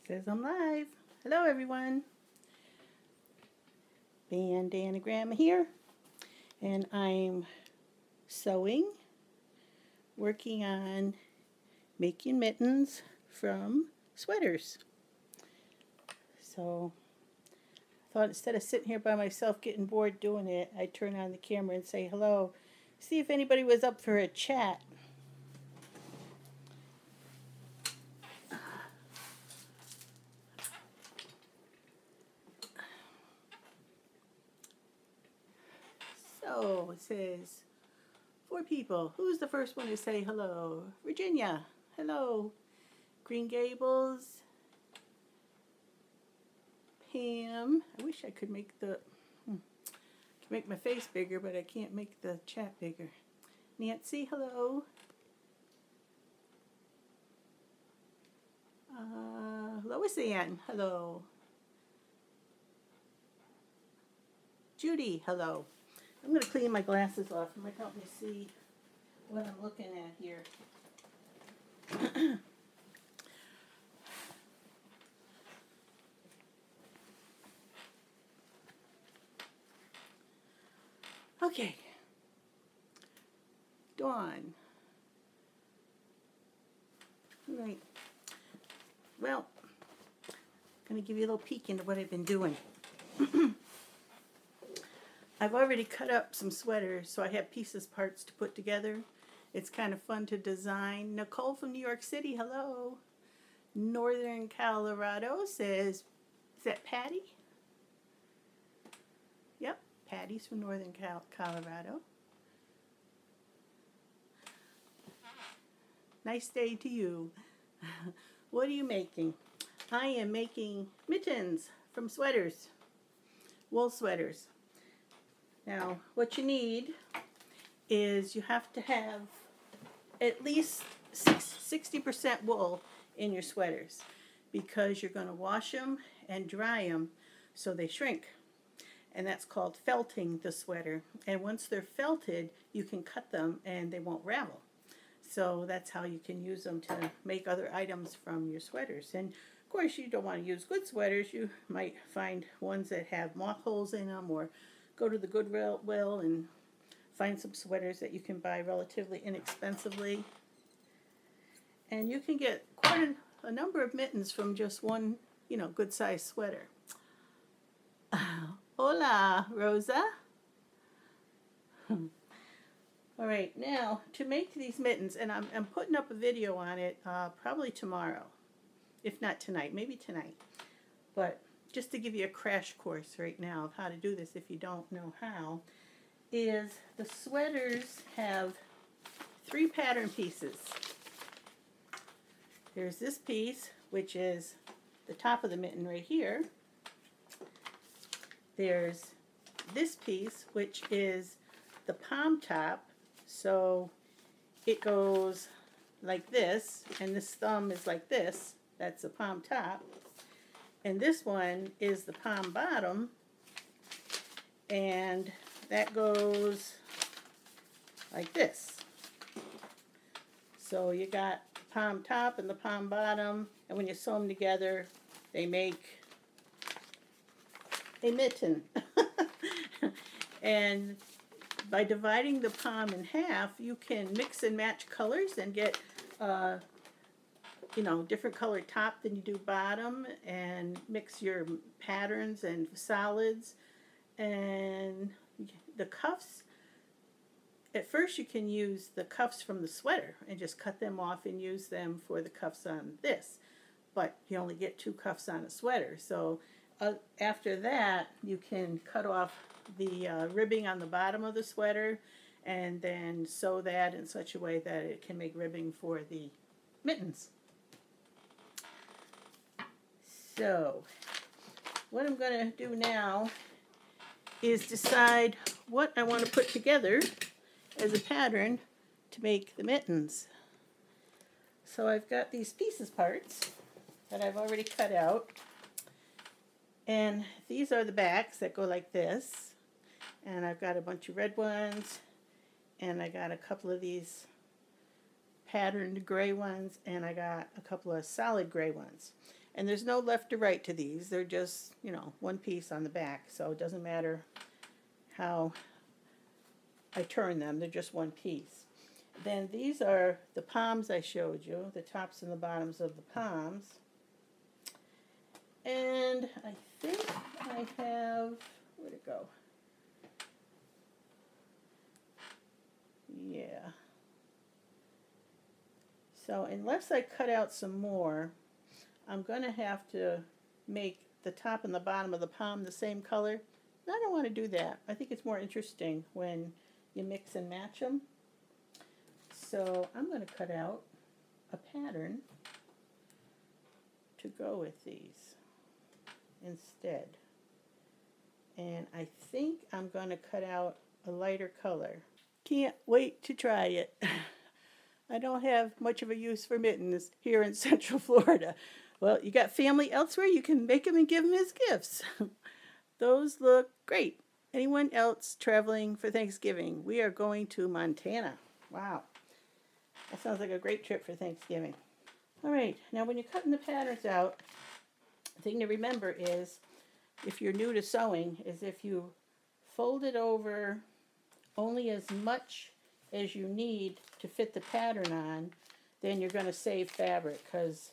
Says I'm live. Hello everyone. Bandana Gramma here. And I'm sewing, working on making mittens from sweaters. So I thought instead of sitting here by myself getting bored doing it, I'd turn on the camera and say hello. See if anybody was up for a chat. So it says 4 people. Who's the first one to say hello? Virginia. Hello. Green Gables. Pam. I wish I could make make my face bigger, but I can't make the chat bigger. Nancy, hello. Lois Ann, hello. Judy, hello. I'm going to clean my glasses off. It might help me see what I'm looking at here. Okay. Dawn. All right. Well, I'm going to give you a little peek into what I've been doing. I've already cut up some sweaters, so I have parts to put together. It's kind of fun to design. Nicole from New York City, hello. Northern Colorado says, is that Patty? Yep, Patty's from Northern Colorado. Nice day to you. What are you making? I am making mittens from sweaters, wool sweaters. Now, what you need is you have to have at least 60% wool in your sweaters because you're going to wash them and dry them so they shrink. And that's called felting the sweater. And once they're felted, you can cut them and they won't ravel. So that's how you can use them to make other items from your sweaters. And of course, you don't want to use good sweaters. You might find ones that have moth holes in them, or go to the Goodwill and find some sweaters that you can buy relatively inexpensively. And you can get quite a number of mittens from just one, good sized sweater. Hola, Rosa. All right, now to make these mittens, and I'm putting up a video on it probably tomorrow, if not tonight, maybe tonight. But just to give you a crash course right now of how to do this if you don't know how, is the sweaters have 3 pattern pieces. There's this piece, which is the top of the mitten right here. There's this piece, which is the palm top. So it goes like this, and this thumb is like this. That's the palm top. And this one is the palm bottom, and that goes like this. So you got the palm top and the palm bottom, and when you sew them together, they make a mitten. And by dividing the palm in half, you can mix and match colors and get different colored top than you do bottom, and mix your patterns and solids. And the cuffs, at first you can use the cuffs from the sweater and just cut them off and use them for the cuffs on this, but you only get 2 cuffs on a sweater. So after that, you can cut off the ribbing on the bottom of the sweater and then sew that in such a way that it can make ribbing for the mittens. So what I'm going to do now is decide what I want to put together as a pattern to make the mittens. So I've got these parts that I've already cut out, and these are the backs that go like this, and I've got a bunch of red ones, and I got a couple of these patterned gray ones, and I got a couple of solid gray ones. And there's no left or right to these. They're just, you know, one piece on the back. So it doesn't matter how I turn them. They're just one piece. Then these are the palms I showed you, the tops and the bottoms of the palms. And I think I have, where'd it go? Yeah. So unless I cut out some more, I'm going to have to make the top and the bottom of the palm the same color. I don't want to do that. I think it's more interesting when you mix and match them. So I'm going to cut out a pattern to go with these instead. And I think I'm going to cut out a lighter color. Can't wait to try it. I don't have much of a use for mittens here in Central Florida. Well, you got family elsewhere, you can make them and give them as gifts. Those look great. Anyone else traveling for Thanksgiving? We are going to Montana. Wow. That sounds like a great trip for Thanksgiving. All right, now when you're cutting the patterns out, the thing to remember is, if you're new to sewing, is if you fold it over only as much as you need to fit the pattern on, then you're going to save fabric, because,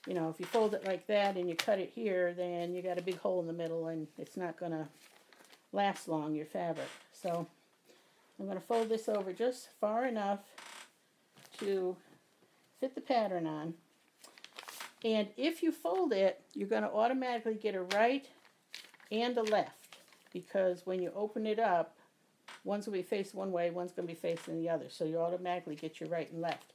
you know, if you fold it like that and you cut it here, then you got a big hole in the middle and it's not going to last long, your fabric. So I'm going to fold this over just far enough to fit the pattern on. And if you fold it, you're going to automatically get a right and a left, because when you open it up, one's going to be faced one way, one's going to be facing the other. So you automatically get your right and left.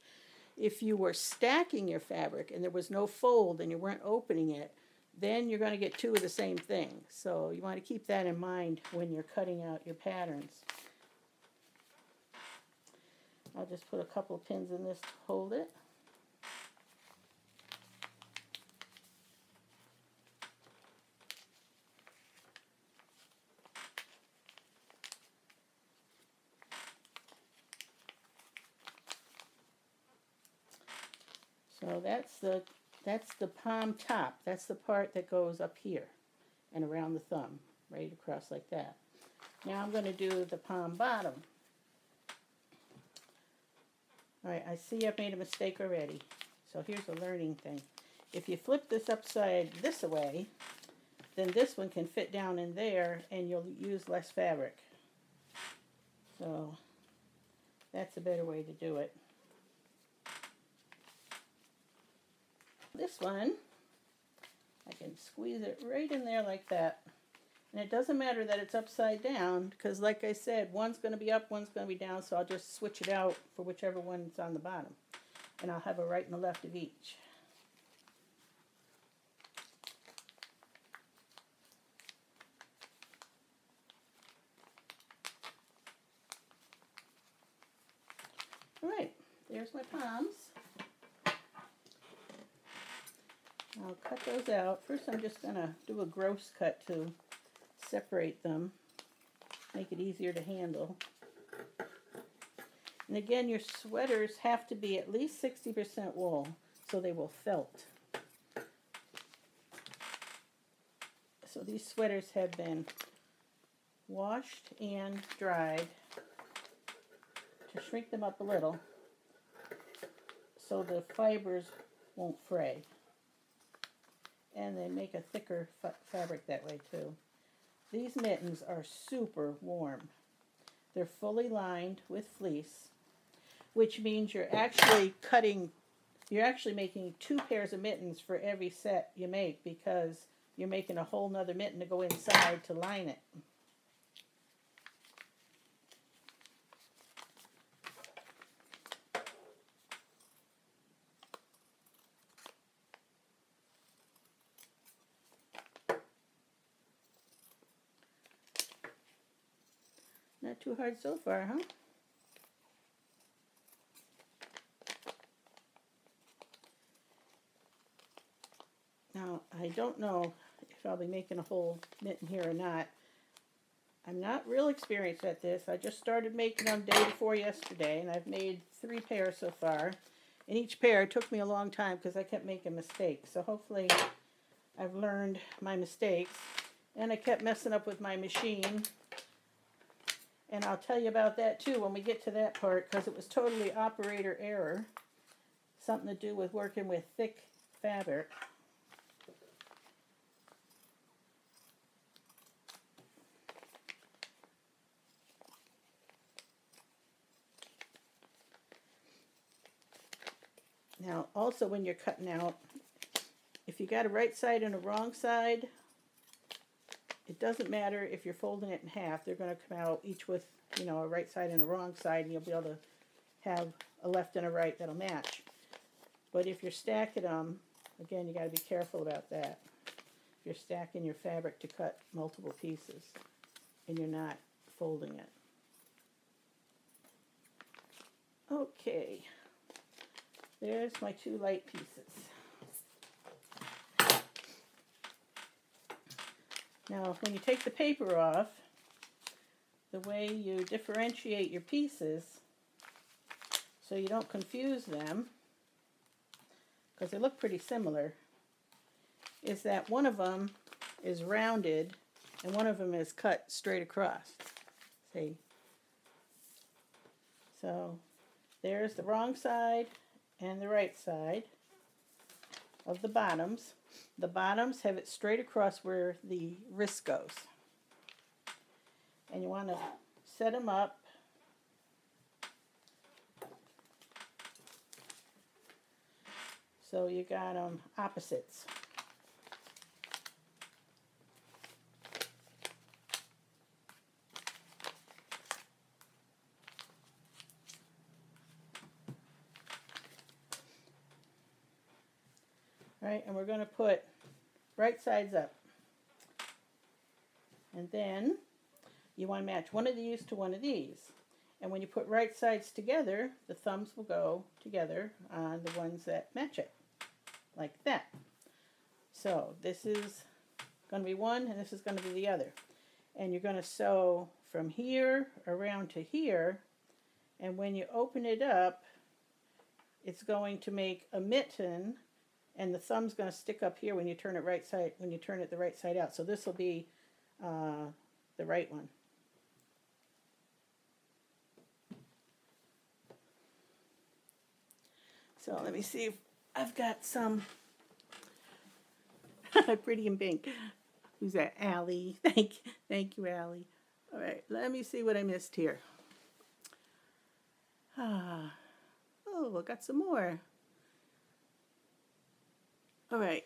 If you were stacking your fabric and there was no fold and you weren't opening it, then you're going to get two of the same thing. So you want to keep that in mind when you're cutting out your patterns. I'll just put a couple of pins in this to hold it. So that's the palm top. That's the part that goes up here and around the thumb, right across like that. Now I'm going to do the palm bottom. All right, I see I've made a mistake already. So here's a learning thing. If you flip this upside this way, then this one can fit down in there and you'll use less fabric. So that's a better way to do it. This one, I can squeeze it right in there like that. And it doesn't matter that it's upside down, because like I said, one's going to be up, one's going to be down, so I'll just switch it out for whichever one's on the bottom. And I'll have a right and a left of each. All right, there's my palms. I'll cut those out. First I'm just going to do a gross cut to separate them, make it easier to handle. And again, your sweaters have to be at least 60% wool, so they will felt. So these sweaters have been washed and dried to shrink them up a little so the fibers won't fray. And they make a thicker fabric that way too. These mittens are super warm. They're fully lined with fleece, which means you're actually making 2 pairs of mittens for every set you make, because you're making a whole nother mitten to go inside to line it. Not too hard so far, huh? Now, I don't know if I'll be making a whole mitten here or not. I'm not real experienced at this. I just started making them day before yesterday, and I've made 3 pairs so far. And each pair took me a long time because I kept making mistakes. So hopefully I've learned my mistakes, and I kept messing up with my machine. And I'll tell you about that too when we get to that part, because it was totally operator error. Something to do with working with thick fabric. Now, also when you're cutting out, if you got a right side and a wrong side, it doesn't matter if you're folding it in half. They're going to come out each with, you know, a right side and a wrong side, and you'll be able to have a left and a right that'll match. But if you're stacking them, again, you got to be careful about that. If you're stacking your fabric to cut multiple pieces and you're not folding it. Okay, there's my two light pieces. Now, when you take the paper off, the way you differentiate your pieces so you don't confuse them, because they look pretty similar, is that one of them is rounded and one of them is cut straight across. See? So there's the wrong side and the right side of the bottoms. The bottoms have it straight across where the wrist goes. And you want to set them up so you got them opposites. Right, and we're going to put right sides up. And then you want to match one of these to one of these. And when you put right sides together, the thumbs will go together on the ones that match it, like that. So this is going to be one, and this is going to be the other. And you're going to sew from here around to here, and when you open it up, it's going to make a mitten, and the thumb's going to stick up here when you turn it right side, when you turn it the right side out. So this will be the right one. So let me see if I've got some pretty in pink. Who's that? Allie. Thank you, Allie. All right, let me see what I missed here. Oh, I got some more. All right,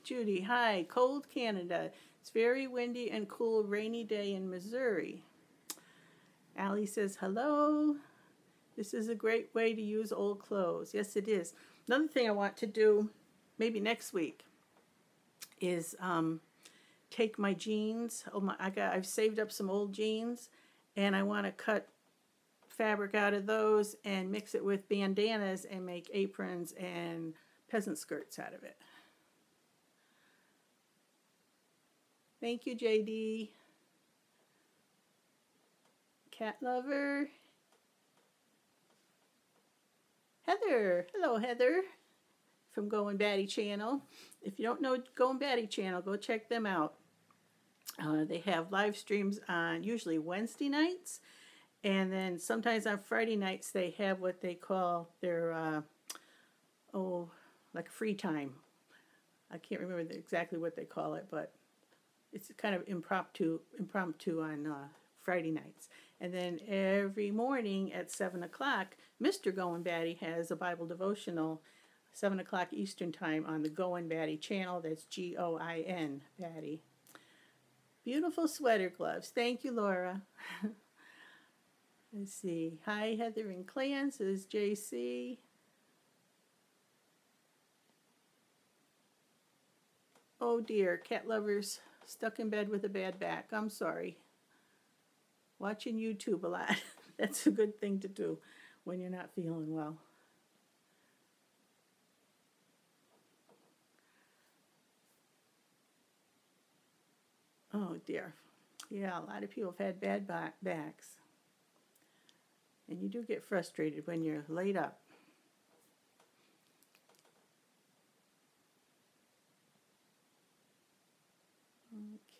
Judy, hi, cold Canada. It's very windy and cool, rainy day in Missouri. Allie says, hello. This is a great way to use old clothes. Yes, it is. Another thing I want to do, maybe next week, is take my jeans. I've saved up some old jeans, and I want to cut fabric out of those and mix it with bandanas and make aprons and peasant skirts out of it. Thank you, JD. Cat lover. Heather. Hello, Heather, from Going Batty Channel. If you don't know Going Batty Channel, go check them out. They have live streams on usually Wednesday nights, and then sometimes on Friday nights they have what they call their like free time. I can't remember exactly what they call it, but it's kind of impromptu on Friday nights. And then every morning at 7 o'clock, Mr. Going Batty has a Bible devotional, 7 o'clock Eastern Time on the Going Batty channel. That's G-O-I-N, Batty. Beautiful sweater gloves. Thank you, Laura. Let's see. Hi, Heather and Clan, says JC. Oh dear, cat lovers stuck in bed with a bad back. I'm sorry. Watching YouTube a lot. That's a good thing to do when you're not feeling well. Oh dear. Yeah, a lot of people have had bad backs. And you do get frustrated when you're laid up.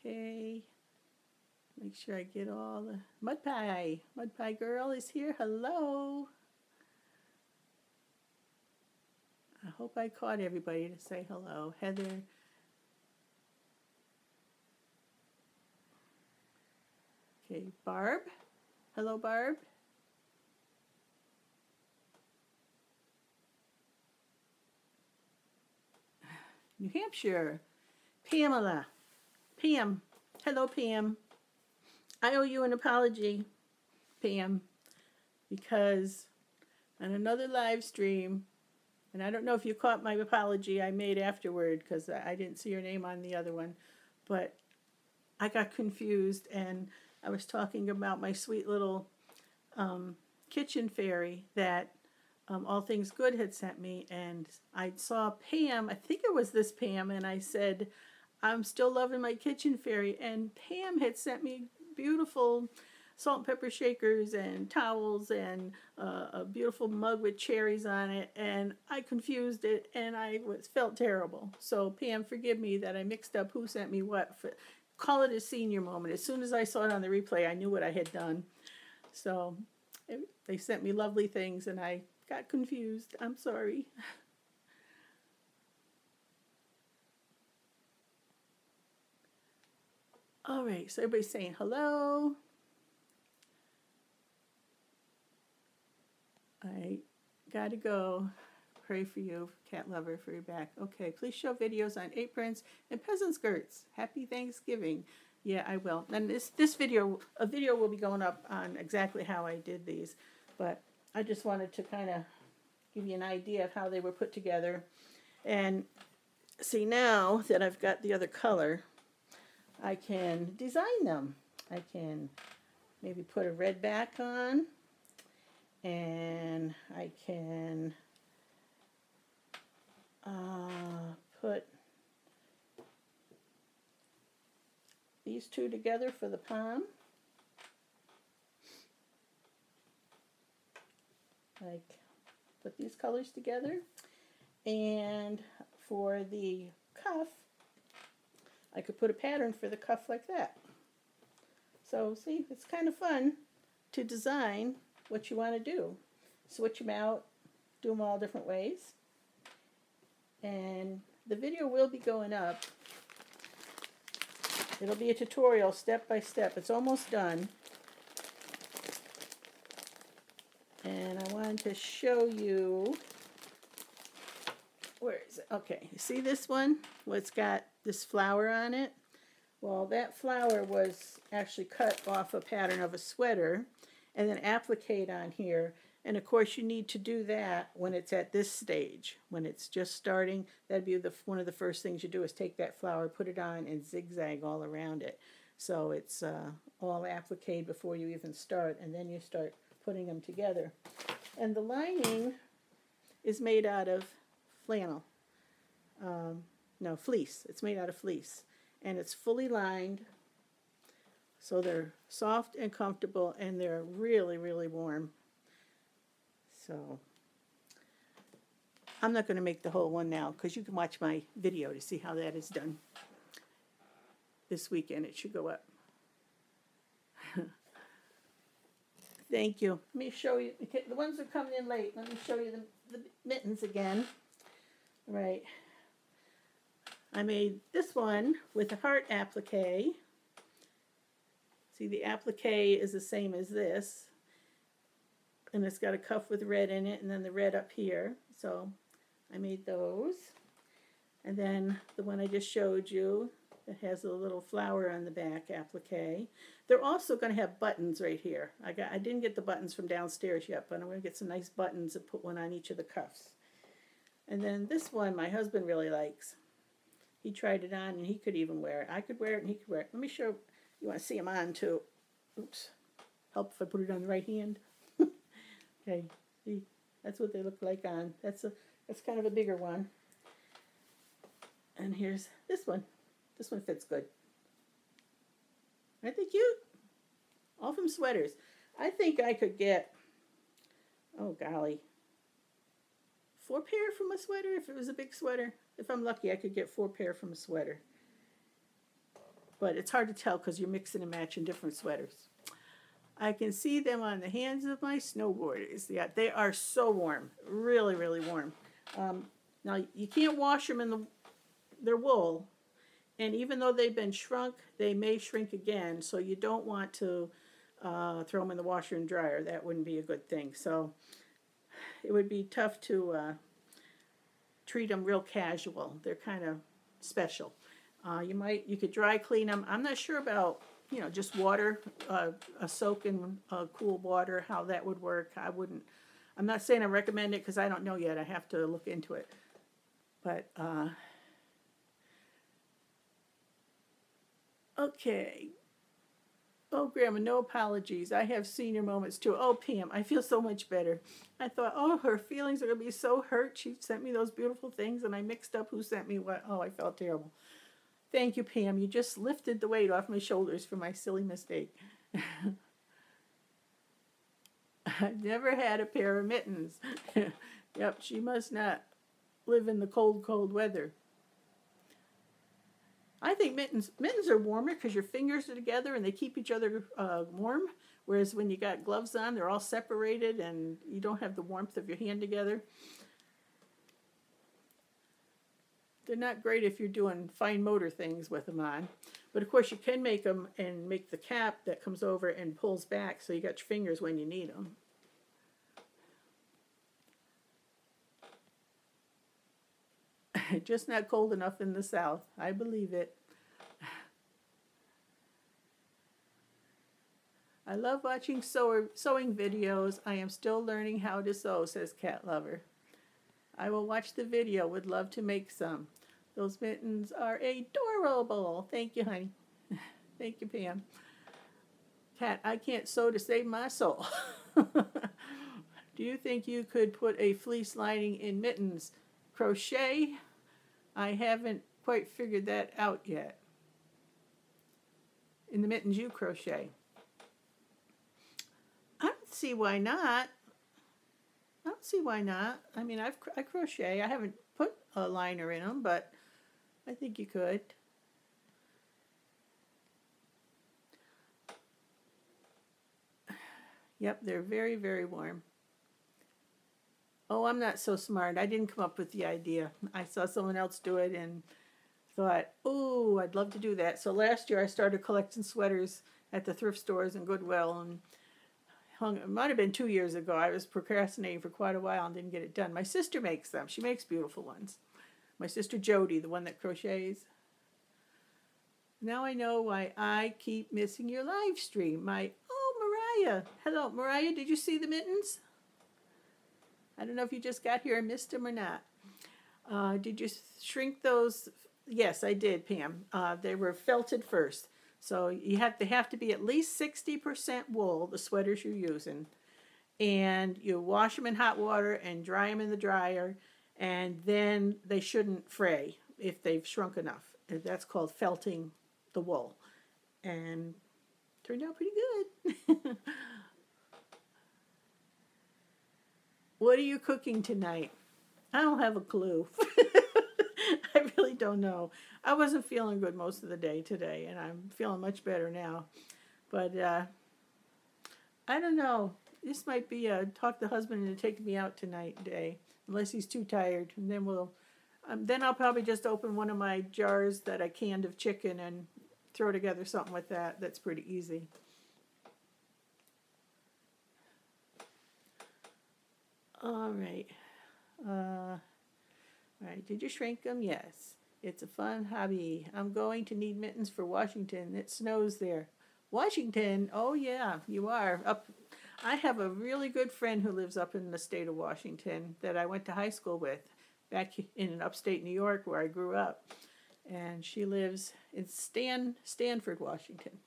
Okay. Make sure I get all the mud pie. Mud pie girl is here. Hello. I hope I caught everybody to say hello. Heather. Okay, Barb. Hello, Barb. New Hampshire. Pamela. Pam. Hello, Pam. I owe you an apology, Pam, because on another live stream, and I don't know if you caught my apology I made afterward because I didn't see your name on the other one, but I got confused and I was talking about my sweet little kitchen fairy that All Things Good had sent me, and I saw Pam, I think it was this Pam, and I said, I'm still loving my kitchen fairy, and Pam had sent me beautiful salt and pepper shakers and towels and a beautiful mug with cherries on it, and I confused it and I felt terrible. So Pam, forgive me that I mixed up who sent me what. Call it a senior moment. As soon as I saw it on the replay, I knew what I had done. So they sent me lovely things and I got confused. I'm sorry. All right, so everybody's saying hello. I gotta go. Pray for you, cat lover, for your back. Okay, please show videos on aprons and peasant skirts. Happy Thanksgiving. Yeah, I will. And this video, a video will be going up on exactly how I did these. But I just wanted to kind of give you an idea of how they were put together. And see, now that I've got the other color, I can design them. I can maybe put a red back on. And I can put these two together for the palm. Like, put these colors together. And for the cuff, I could put a pattern for the cuff like that. So, see, it's kind of fun to design what you want to do. Switch them out, do them all different ways. And the video will be going up. It'll be a tutorial step by step. It's almost done. And I wanted to show you, where is it? Okay, you see this one? Well, it's got this flower on it. Well, that flower was actually cut off a pattern of a sweater and then appliqued on here. And of course you need to do that when it's at this stage. When it's just starting, that'd be one of the first things you do is take that flower, put it on, and zigzag all around it. So it's all appliqued before you even start, and then you start putting them together. And the lining is made out of flannel. No, fleece. It's made out of fleece. And it's fully lined. So they're soft and comfortable, and they're really, really warm. So I'm not going to make the whole one now because you can watch my video to see how that is done. This weekend it should go up. Thank you. Let me show you. The ones that are coming in late, let me show you the mittens again. All right. I made this one with a heart applique. See, the applique is the same as this. And it's got a cuff with red in it and then the red up here. So I made those. And then the one I just showed you, it has a little flower on the back applique. They're also going to have buttons right here. I didn't get the buttons from downstairs yet, but I'm going to get some nice buttons and put one on each of the cuffs. And then this one my husband really likes. He tried it on and he could even wear it. I could wear it and he could wear it. Let me show you want to see them on too. Oops. Help if I put it on the right hand. Okay, see, that's what they look like on. That's kind of a bigger one. And here's this one. This one fits good. Aren't they cute? All from sweaters. I think I could get, oh golly, 4 pair from a sweater if it was a big sweater. If I'm lucky, I could get 4 pair from a sweater. but it's hard to tell because you're mixing and matching different sweaters. I can see them on the hands of my snowboarders. Yeah, they are so warm, really, really warm. Now, you can't wash them in their wool, and even though they've been shrunk, they may shrink again, so you don't want to throw them in the washer and dryer. That wouldn't be a good thing. So it would be tough to treat them real casual. They're kind of special. You could dry clean them. I'm not sure about, just water, a soak in cool water, how that would work. I'm not saying I recommend it because I don't know yet. I have to look into it. But, okay. Oh, Grandma, no apologies. I have senior moments too. Oh, Pam, I feel so much better. I thought, oh, her feelings are going to be so hurt. She sent me those beautiful things, and I mixed up who sent me what. Oh, I felt terrible. Thank you, Pam. You just lifted the weight off my shoulders for my silly mistake. I've never had a pair of mittens. Yep, she must not live in the cold, cold weather. I think mittens are warmer because your fingers are together and they keep each other warm. Whereas when you got gloves on, they're all separated and you don't have the warmth of your hand together. They're not great if you're doing fine motor things with them on. But of course you can make them and make the cap that comes over and pulls back so you got your fingers when you need them. Just not cold enough in the South. I believe it. I love watching sewing videos. I am still learning how to sew, says Cat Lover. I will watch the video. Would love to make some. Those mittens are adorable. Thank you, honey. Thank you, Pam. Cat, I can't sew to save my soul. Do you think you could put a fleece lining in mittens? Crochet? I haven't quite figured that out yet. In the mittens you crochet. I don't see why not. I don't see why not. I mean, I crochet. I haven't put a liner in them, but I think you could. Yep, they're very, very warm. Oh, I'm not so smart. I didn't come up with the idea. I saw someone else do it and thought, oh, I'd love to do that. So last year I started collecting sweaters at the thrift stores and Goodwill, and it might have been 2 years ago. I was procrastinating for quite a while and didn't get it done. My sister makes them. She makes beautiful ones. My sister Jody, the one that crochets. Now I know why I keep missing your live stream. Oh, Mariah. Hello, Mariah. Did you see the mittens? I don't know if you just got here and missed them or not. Did you shrink those? Yes, I did, Pam. They were felted first. So they have to be at least 60% wool, the sweaters you're using. And you wash them in hot water and dry them in the dryer. And then they shouldn't fray if they've shrunk enough. That's called felting the wool. And turned out pretty good. What are you cooking tonight? I don't have a clue. I really don't know. I wasn't feeling good most of the day today, and I'm feeling much better now. But I don't know. This might be a talk the husband into taking me out tonight day, unless he's too tired. And then I'll probably just open one of my jars that I canned of chicken and throw together something with that. That's pretty easy. All right. All right. Did you shrink them? Yes. It's a fun hobby. I'm going to need mittens for Washington. It snows there. Washington? Oh, yeah, you are. I have a really good friend who lives up in the state of Washington that I went to high school with back in upstate New York where I grew up. And she lives in Stanford, Washington.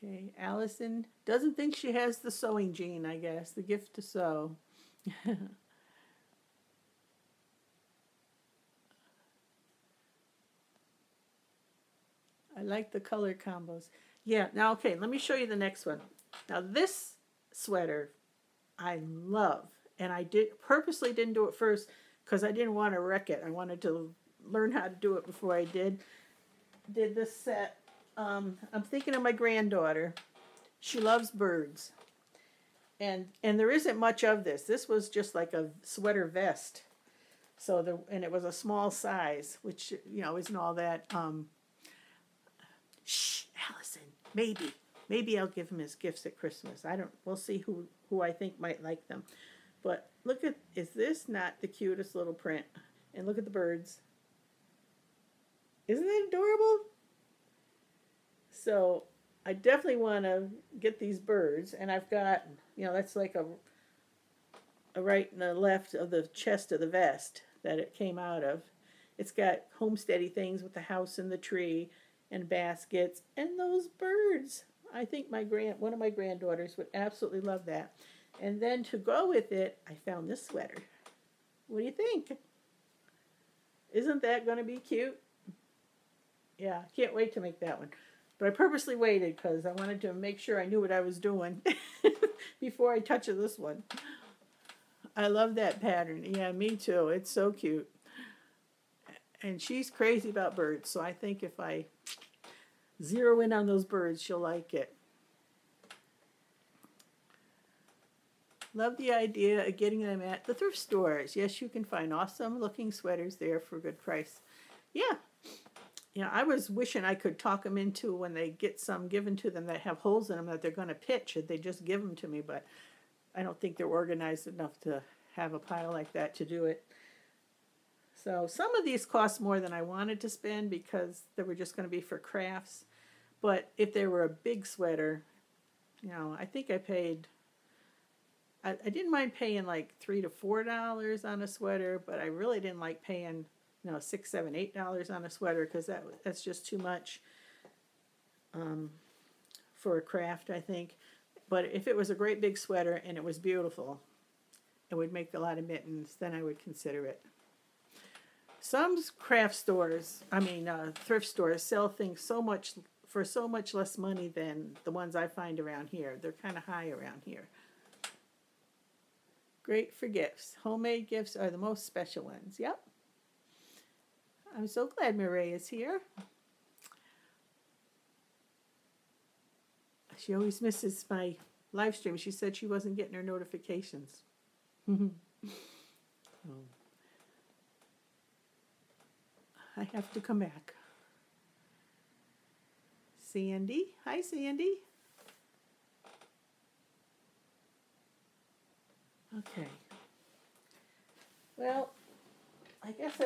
Okay, Allison doesn't think she has the sewing gene, I guess, the gift to sew. I like the color combos. Yeah, now, okay, let me show you the next one. Now, this sweater I love, and I purposely didn't do it first because I didn't want to wreck it. I wanted to learn how to do it before I did this set. I'm thinking of my granddaughter. She loves birds. And there isn't much of this. This was just like a sweater vest. So and it was a small size, which, you know, isn't all that. Shh, Allison, maybe I'll give him his gifts at Christmas. We'll see who I think might like them. But look at, is this not the cutest little print? And look at the birds. Isn't it adorable? So I definitely want to get these birds, and I've got, you know, that's like a right and a left of the chest of the vest that it came out of. It's got homesteady things with the house and the tree and baskets and those birds. I think one of my granddaughters would absolutely love that. And then to go with it, I found this sweater. What do you think? Isn't that going to be cute? Yeah, can't wait to make that one. But I purposely waited because I wanted to make sure I knew what I was doing before I touch this one. I love that pattern. Yeah, me too. It's so cute. And she's crazy about birds, so I think if I zero in on those birds, she'll like it. Love the idea of getting them at the thrift stores. Yes, you can find awesome looking sweaters there for a good price. Yeah. Yeah, I was wishing I could talk them into when they get some given to them that have holes in them that they're going to pitch. They just give them to me, but I don't think they're organized enough to have a pile like that to do it. So some of these cost more than I wanted to spend because they were just going to be for crafts. But if they were a big sweater, you know, I think I paid, I didn't mind paying like $3 to $4 on a sweater, but I really didn't like paying, you know, $6, $7, $8 on a sweater because that's just too much for a craft, I think. But if it was a great big sweater and it was beautiful, it would make a lot of mittens, then I would consider it. Some craft stores, thrift stores, sell things for so much less money than the ones I find around here. They're kind of high around here. Great for gifts. Homemade gifts are the most special ones. Yep. I'm so glad Mireille is here. She always misses my live stream. She said she wasn't getting her notifications. I have to come back. Sandy. Hi, Sandy. Okay. Well, I guess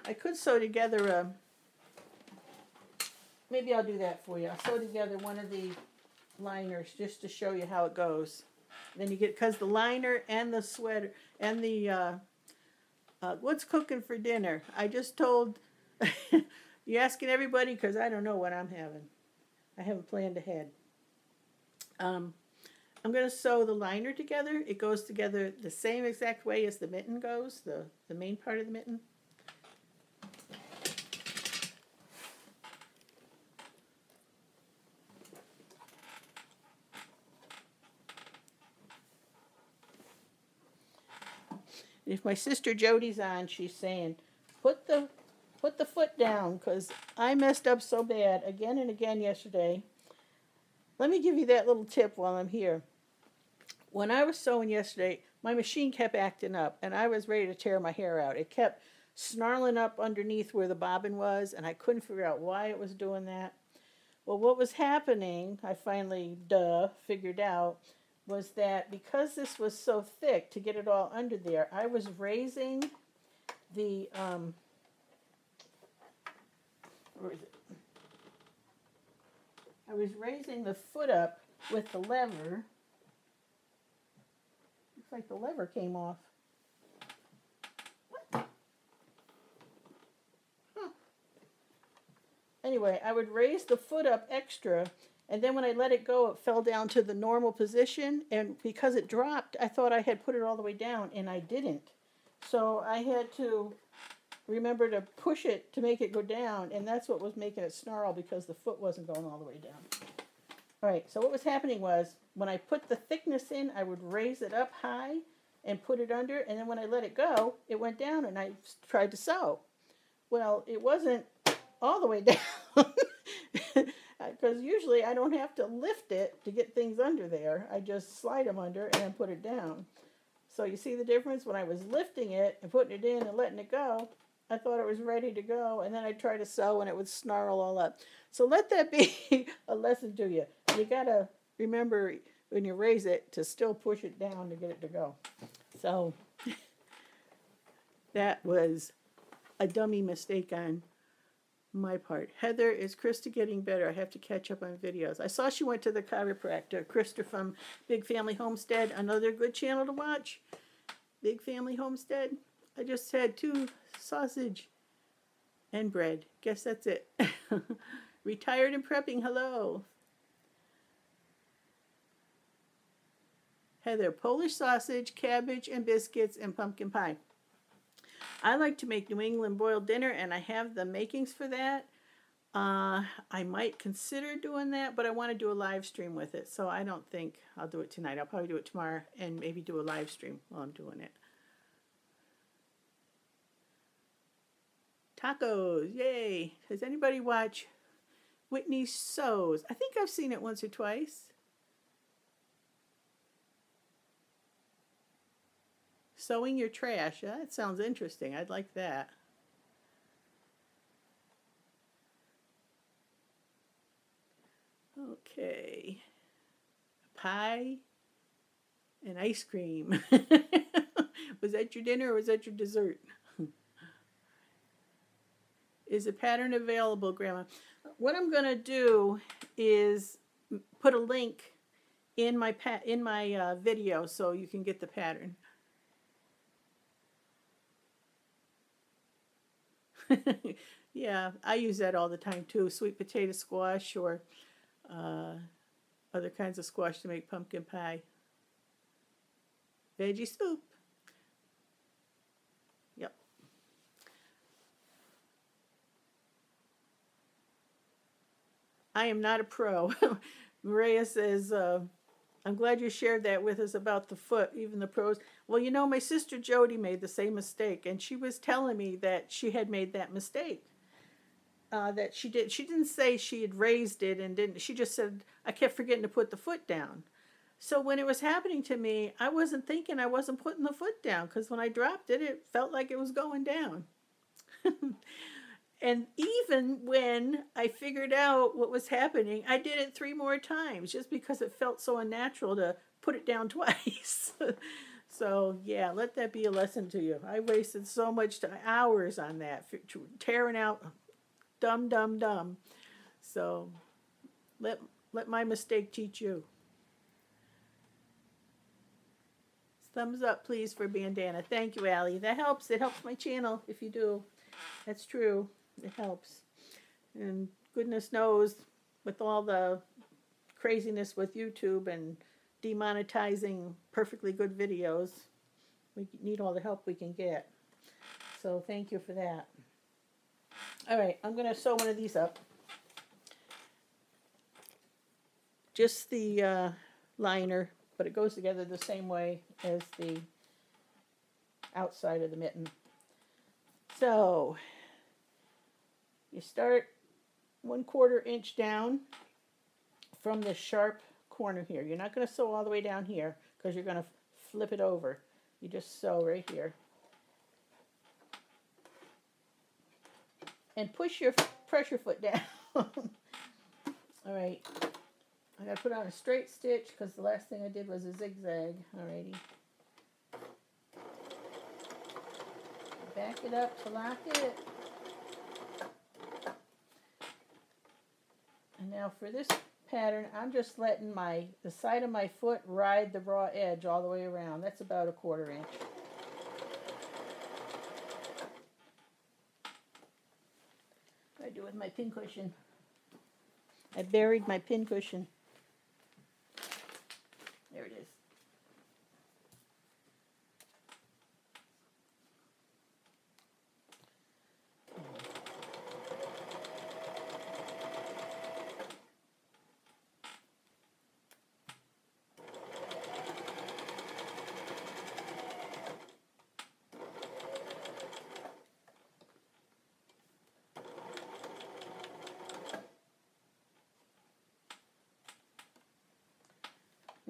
I could sew together maybe I'll do that for you. I'll sew together one of the liners just to show you how it goes. Then you get, because the liner and the sweater and the what's cooking for dinner? I just told, you asking everybody because I don't know what I'm having. I haven't planned ahead. I'm going to sew the liner together. It goes together the same exact way as the mitten goes, the main part of the mitten. If my sister Jody's on, she's saying, put the foot down, because I messed up so bad again and again yesterday. Let me give you that little tip while I'm here. When I was sewing yesterday, my machine kept acting up, and I was ready to tear my hair out. It kept snarling up underneath where the bobbin was, and I couldn't figure out why it was doing that. Well, what was happening, I finally, figured out, was that because this was so thick to get it all under there, I was raising the, where is it? I was raising the foot up with the lever. Looks like the lever came off. What? Huh. Anyway, I would raise the foot up extra, and then when I let it go, it fell down to the normal position, and because it dropped, I thought I had put it all the way down, and I didn't. So I had to remember to push it to make it go down, and that's what was making it snarl, because the foot wasn't going all the way down. All right, so what was happening was, when I put the thickness in, I would raise it up high, and put it under, and then when I let it go, it went down, and I tried to sew. Well, it wasn't all the way down, because usually I don't have to lift it to get things under there. I just slide them under and then put it down. So you see the difference? When I was lifting it and putting it in and letting it go, I thought it was ready to go, and then I tried to sew and it would snarl all up. So let that be a lesson to you. You gotta remember when you raise it to still push it down to get it to go. So that was a dummy mistake on my part. Heather, is Krista getting better? I have to catch up on videos. I saw she went to the chiropractor. Krista from Big Family Homestead, another good channel to watch. Big Family Homestead. I just had 2 sausage and bread. Guess that's it. Retired and prepping. Hello. Heather, Polish sausage, cabbage and biscuits, and pumpkin pie. I like to make New England boiled dinner, and I have the makings for that. I might consider doing that, but I want to do a live stream with it, so I don't think I'll do it tonight. I'll probably do it tomorrow and maybe do a live stream while I'm doing it. Tacos, yay. Does anybody watch Whitney Sews? I think I've seen it once or twice. Sewing your trash. That sounds interesting. I'd like that. Okay. Pie and ice cream. Was that your dinner or was that your dessert? Is a pattern available, Grandma? What I'm going to do is put a link in my video so you can get the pattern. Yeah, I use that all the time too. Sweet potato squash or other kinds of squash to make pumpkin pie. Veggie soup. Yep. I am not a pro. Maria says, I'm glad you shared that with us about the foot, even the pros. Well, you know, my sister Jody made the same mistake, and she was telling me that she had made that mistake. That she didn't say she had raised it and didn't, she just said, I kept forgetting to put the foot down. So when it was happening to me, I wasn't thinking I wasn't putting the foot down, because when I dropped it, it felt like it was going down. And even when I figured out what was happening, I did it 3 more times just because it felt so unnatural to put it down twice. So, yeah, let that be a lesson to you. I wasted so much hours on that, tearing out dumb. So, let my mistake teach you. Thumbs up, please, for Bandana. Thank you, Allie. That helps. It helps my channel if you do. That's true. It helps. And goodness knows, with all the craziness with YouTube and demonetizing perfectly good videos, we need all the help we can get. So thank you for that. All right, I'm going to sew one of these up. Just the liner, but it goes together the same way as the outside of the mitten. So you start 1/4 inch down from the sharp corner here. You're not going to sew all the way down here because you're going to flip it over. You just sew right here. And push your pressure foot down. All right. I got to put on a straight stitch because the last thing I did was a zigzag. Alrighty. Back it up to lock it. And now for this pattern, I'm just letting the side of my foot ride the raw edge all the way around. That's about 1/4 inch. What do I do with my pin cushion? I buried my pin cushion. There it is.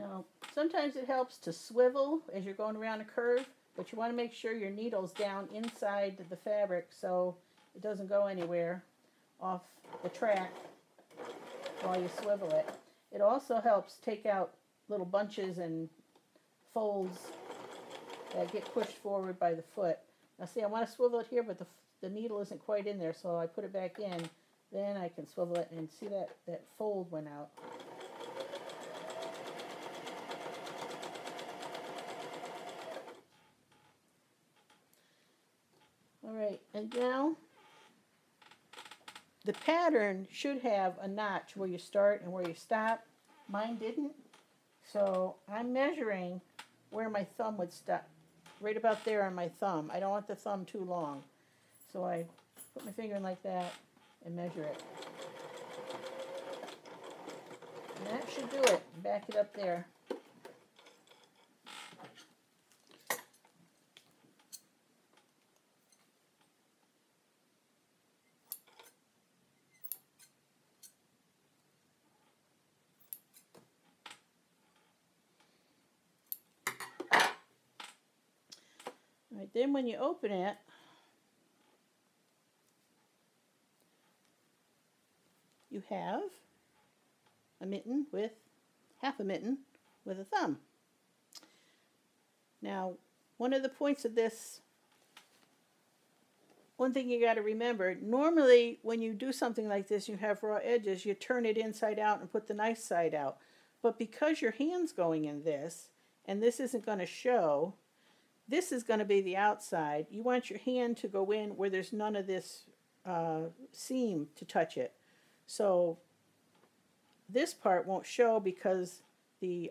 Now, sometimes it helps to swivel as you're going around a curve, but you want to make sure your needle's down inside the fabric so it doesn't go anywhere off the track while you swivel it. It also helps take out little bunches and folds that get pushed forward by the foot. Now see, I want to swivel it here, but the needle isn't quite in there, so I put it back in. Then I can swivel it, and see that fold went out. All right, and now the pattern should have a notch where you start and where you stop. Mine didn't, so I'm measuring where my thumb would stop, right about there on my thumb. I don't want the thumb too long, so I put my finger in like that and measure it. And that should do it. Back it up there. All right, then when you open it, you have a mitten with half a mitten with a thumb. Now, one of the points of this, one thing you got to remember, normally when you do something like this, you have raw edges, you turn it inside out and put the nice side out. But because your hand's going in this, and this isn't going to show, this is going to be the outside. You want your hand to go in where there's none of this seam to touch it. So this part won't show because the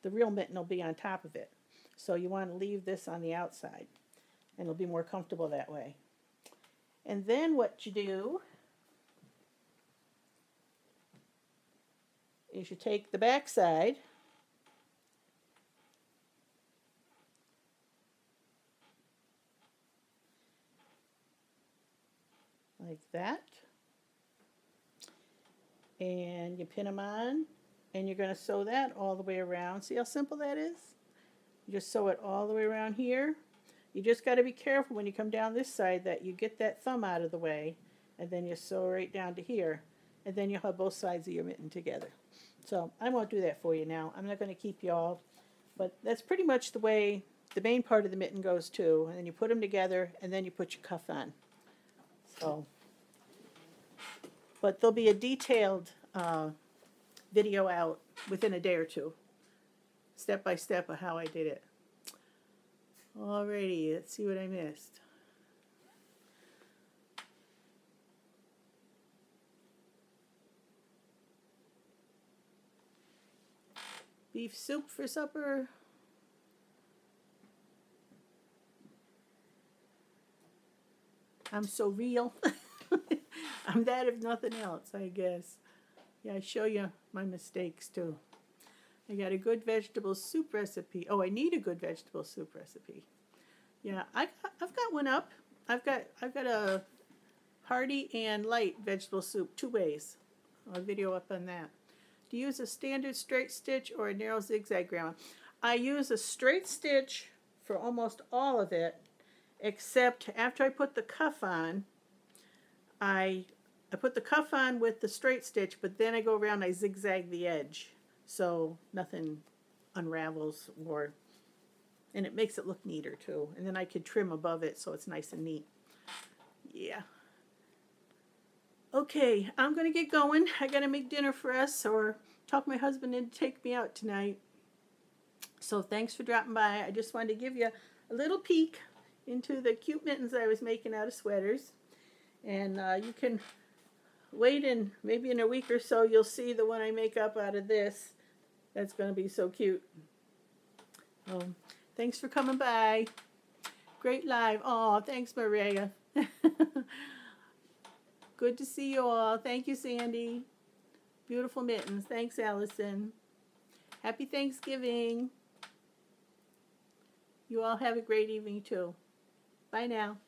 real mitten will be on top of it. So you want to leave this on the outside, and it'll be more comfortable that way. And then what you do is you take the back side like that, and you pin them on, and you're going to sew that all the way around. See how simple that is? You just sew it all the way around here. You just got to be careful when you come down this side that you get that thumb out of the way, and then you sew right down to here, and then you'll have both sides of your mitten together. So I won't do that for you now. I'm not going to keep you all, but that's pretty much the way the main part of the mitten goes too. And then you put them together, and then you put your cuff on. So, but there'll be a detailed video out within a day or two, step by step of how I did it. Alrighty, let's see what I missed. Beef soup for supper. I'm so real. I'm that if nothing else, I guess. Yeah, I show you my mistakes too. I got a good vegetable soup recipe. Oh, I need a good vegetable soup recipe. Yeah, I've got one up. I've got a hearty and light vegetable soup, 2 ways. I'll video up on that. Do you use a standard straight stitch or a narrow zigzag, Grandma? I use a straight stitch for almost all of it, except after I put the cuff on, I put the cuff on with the straight stitch, but then I go around and I zigzag the edge so nothing unravels, and it makes it look neater too. And then I could trim above it so it's nice and neat. Yeah. Okay, I'm going to get going. I got to make dinner for us or talk my husband into take me out tonight. So thanks for dropping by. I just wanted to give you a little peek into the cute mittens I was making out of sweaters. And you can wait, and maybe in a week or so you'll see the one I make up out of this. That's going to be so cute. Thanks for coming by. Great live. Oh, thanks, Maria. Good to see you all. Thank you, Sandy. Beautiful mittens. Thanks, Allison. Happy Thanksgiving. You all have a great evening, too. Bye now.